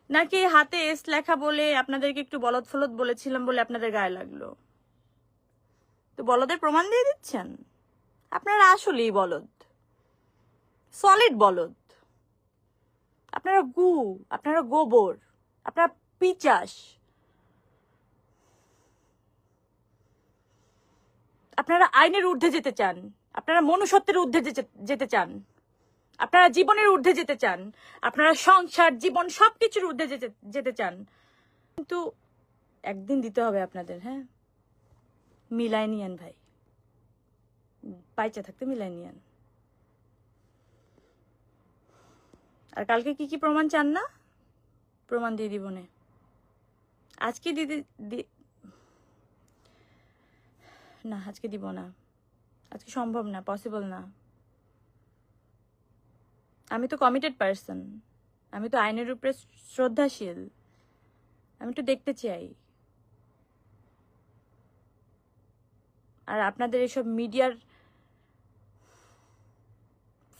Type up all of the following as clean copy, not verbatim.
নাকি হাতে এস লেখা বলে আপনাদেরকে একটু বলদ ফলদ বলেছিলাম বলে আপনাদের গায়ে লাগলো? তো বলদের প্রমাণ দিয়ে দিচ্ছেন? আপনারা আসলেই বলদ, সলিড বলদ। আপনারা গু, আপনারা গোবর, আপনারা পিচাস, আপনারা আইনের ঊর্ধ্বে যেতে চান, আপনারা মনুষ্যত্বের ঊর্ধ্বে যেতে চান, আপনারা জীবনের ঊর্ধ্বে যেতে চান, আপনারা সংসার জীবন সবকিছুর ঊর্ধ্বে যেতে চান, কিন্তু একদিন দিতে হবে আপনাদের। হ্যাঁ, মিলাই নিয়েন ভাই, বাইচা থাকতে মিলাই নিয়েন। আর কালকে কি কি প্রমাণ চান না? প্রমাণ দিয়ে দিব নে, আজকে না, আজকে দিব না, আজকে সম্ভব না, পসিবল না। আমি তো কমিটেড পারসন, আমি তো আইনের উপরে শ্রদ্ধাশীল, আমি তো দেখতে চাই। আর আপনাদের এসব মিডিয়ার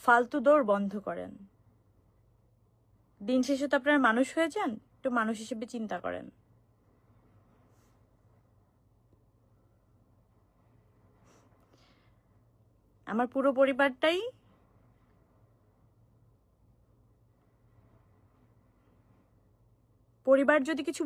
ফালতু দৌড় বন্ধ করেন। দিন শেষে তো আপনারা মানুষ হয়ে যান, একটু মানুষ হিসেবে চিন্তা করেন। আমার পুরো পরিবার যদি কিছু